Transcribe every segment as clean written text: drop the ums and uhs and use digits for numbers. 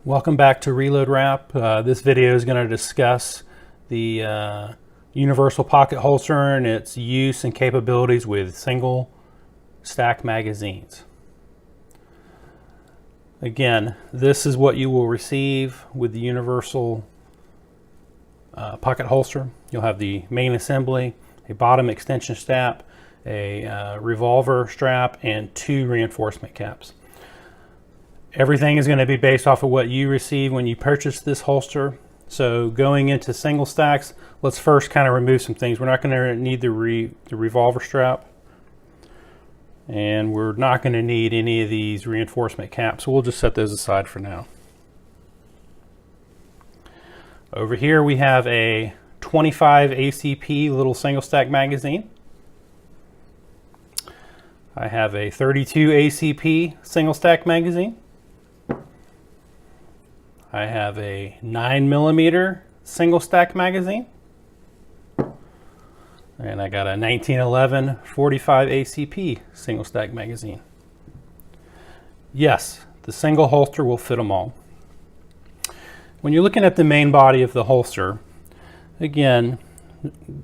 Welcome back to Reload Wrap. This video is going to discuss the universal pocket holster and its use and capabilities with single stack magazines. Again, this is what you will receive with the universal pocket holster. You'll have the main assembly, a bottom extension strap, a revolver strap, and 2 reinforcement caps. Everything is going to be based off of what you receive when you purchase this holster. So going into single stacks, let's first kind of remove some things. We're not going to need the revolver strap, and we're not going to need any of these reinforcement caps. So we'll just set those aside for now. Over here we have a 25 ACP little single stack magazine. I have a 32 ACP single stack magazine. I have a 9mm single stack magazine. And I got a 1911 45 ACP single stack magazine. Yes, the single holster will fit them all. When you're looking at the main body of the holster, again,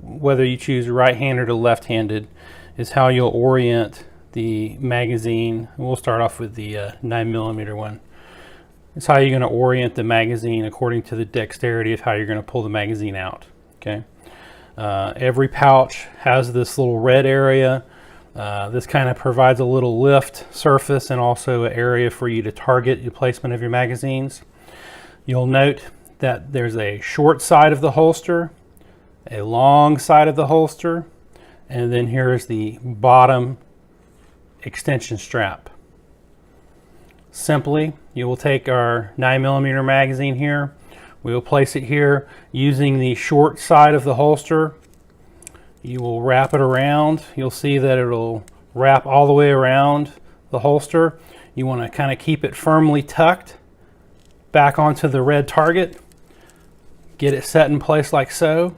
whether you choose right-handed or left-handed is how you'll orient the magazine. We'll start off with the 9mm one. It's how you're going to orient the magazine according to the dexterity of how you're going to pull the magazine out. Okay. Every pouch has this little red area. This kind of provides a little lift surface and also an area for you to target the placement of your magazines. You'll note that there's a short side of the holster, a long side of the holster, and then here's the bottom extension strap. Simply, you will take our 9mm magazine here. We will place it here using the short side of the holster. You will wrap it around. You'll see that it'll wrap all the way around the holster. You want to kind of keep it firmly tucked back onto the red target. Get it set in place like so.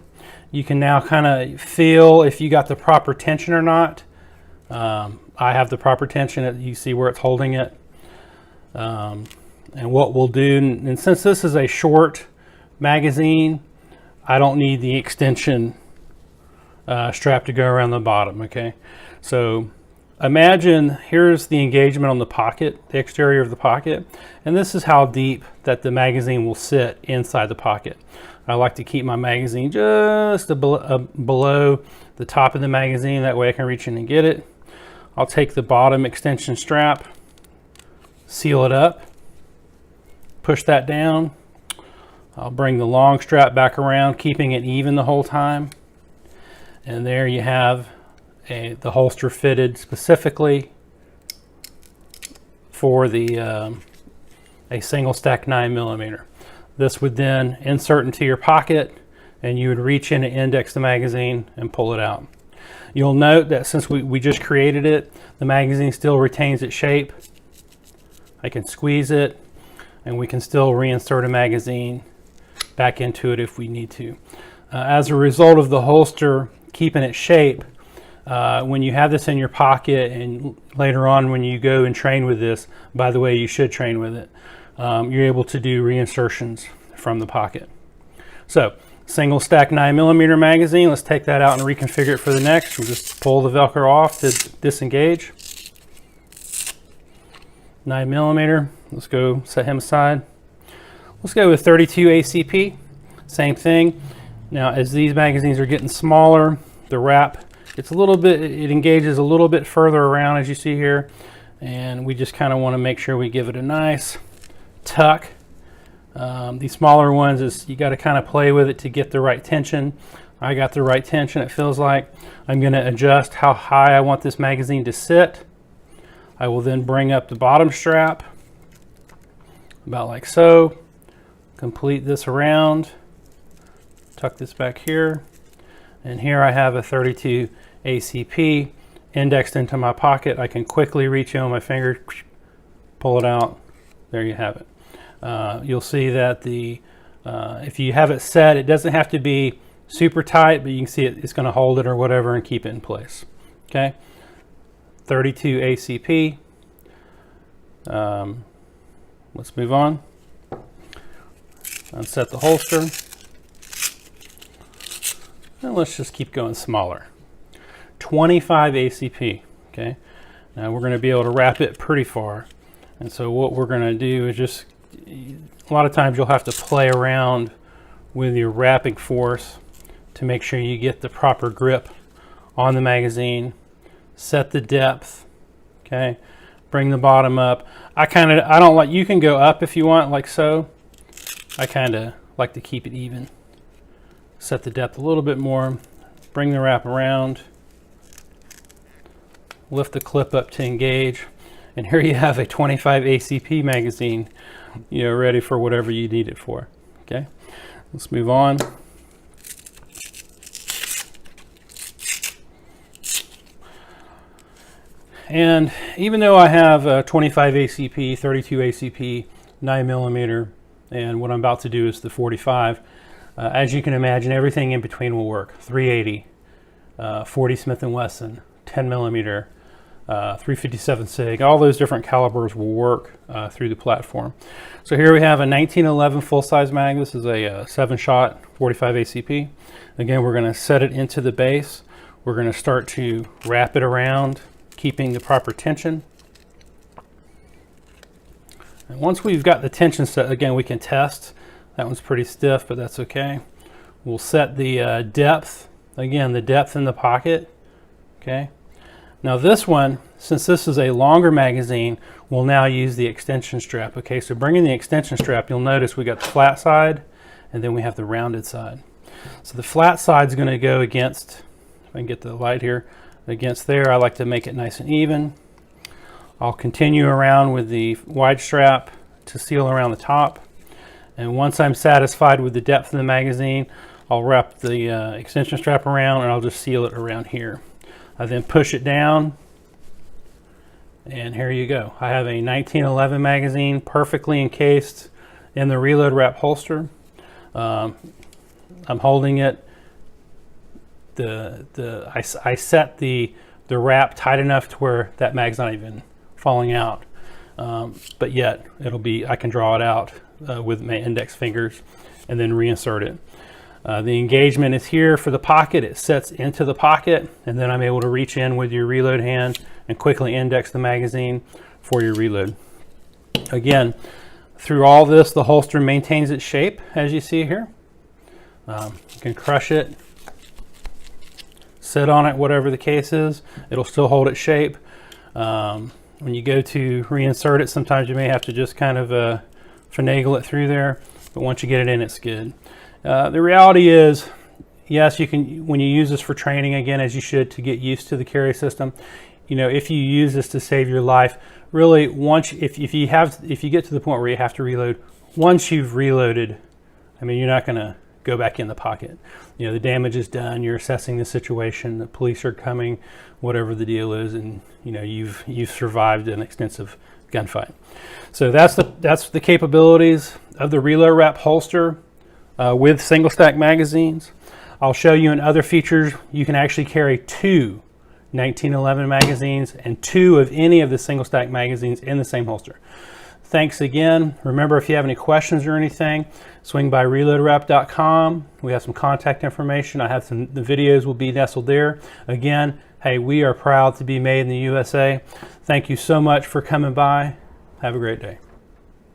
You can now kind of feel if you got the proper tension or not. I have the proper tension. You see where it's holding it. And what we'll do, and since this is a short magazine, I don't need the extension strap to go around the bottom. Okay, so imagine here's the engagement on the pocket, the exterior of the pocket, and this is how deep that the magazine will sit inside the pocket. I like to keep my magazine just below the top of the magazine, that way I can reach in and get it. I'll take the bottom extension strap, seal it up, push that down. I'll bring the long strap back around, keeping it even the whole time. And there you have the holster fitted specifically for the a single stack 9mm. This would then insert into your pocket, and you would reach in and index the magazine and pull it out. You'll note that since we just created it, the magazine still retains its shape. I can squeeze it, and we can still reinsert a magazine back into it if we need to. As a result of the holster keeping its shape, when you have this in your pocket and later on when you go and train with this, by the way, you should train with it, you're able to do reinsertions from the pocket. So, single stack 9mm magazine, let's take that out and reconfigure it for the next. We'll just pull the Velcro off to disengage. 9mm, let's go set him aside. Let's go with 32 ACP, same thing. Now as these magazines are getting smaller, the wrap, it engages a little bit further around as you see here, and we just kind of want to make sure we give it a nice tuck. These smaller ones, you got to kind of play with it to get the right tension. I got the right tension, it feels like. I'm going to adjust how high I want this magazine to sit. I will then bring up the bottom strap, about like so, complete this around, tuck this back here, and here I have a 32 ACP indexed into my pocket. I can quickly reach in with my finger, pull it out, there you have it. You'll see that if you have it set, it doesn't have to be super tight, but you can see it's going to hold it or whatever and keep it in place. Okay. 32 ACP. Let's move on. Unset the holster. And let's just keep going smaller. 25 ACP, okay? Now we're gonna be able to wrap it pretty far. And so what we're gonna do is just, a lot of times you'll have to play around with your wrapping force to make sure you get the proper grip on the magazine. Set the depth, okay? Bring the bottom up. I don't like, you can go up if you want, like so. I kind of like to keep it even. Set the depth a little bit more. Bring the wrap around. Lift the clip up to engage. And here you have a 25 ACP magazine, ready for whatever you need it for, okay? Let's move on. And even though I have a 25 ACP, 32 ACP, 9mm, and what I'm about to do is the 45, as you can imagine, everything in between will work. 380, 40 Smith & Wesson, 10mm, 357 SIG, all those different calibers will work through the platform. So here we have a 1911 full-size mag. This is a 7-shot 45 ACP. Again, we're going to set it into the base. We're going to start to wrap it around, keeping the proper tension. And once we've got the tension set, again, we can test. That one's pretty stiff, but that's okay. We'll set the depth. Again, the depth in the pocket, okay? Now this one, since this is a longer magazine, we'll now use the extension strap. Okay, so bringing the extension strap, you'll notice we got the flat side and then we have the rounded side. So the flat side is going to go against, if I can get the light here, against there. I like to make it nice and even. I'll continue around with the wide strap to seal around the top. And once I'm satisfied with the depth of the magazine, I'll wrap the extension strap around and I'll just seal it around here. I then push it down, and here you go. I have a 1911 magazine perfectly encased in the reload wrap holster. I'm holding it. I set the wrap tight enough to where that mag's not even falling out, but yet I can draw it out with my index fingers and then reinsert it. The engagement is here for the pocket. It sets into the pocket, and then I'm able to reach in with your reload hand and quickly index the magazine for your reload. Again, through all this, the holster maintains its shape, as you see here. You can crush it, sit on it, whatever the case is. It'll still hold its shape. When you go to reinsert it, sometimes you may have to just kind of finagle it through there, but once you get it in, it's good. The reality is, yes, you can, when you use this for training, again, as you should, to get used to the carry system, if you use this to save your life, really, if you get to the point where you have to reload, once you've reloaded, I mean, you're not going to go back in the pocket. The damage is done, you're assessing the situation, the police are coming, whatever the deal is, and you've survived an extensive gunfight. So that's the capabilities of the reload wrap holster with single stack magazines. I'll show you in other features, you can actually carry 2 1911 magazines and 2 of any of the single stack magazines in the same holster. Thanks again. Remember, if you have any questions or anything, swing by reloadwrap.com. We have some contact information. The videos will be nestled there. Again, hey, we are proud to be made in the USA. Thank you so much for coming by. Have a great day.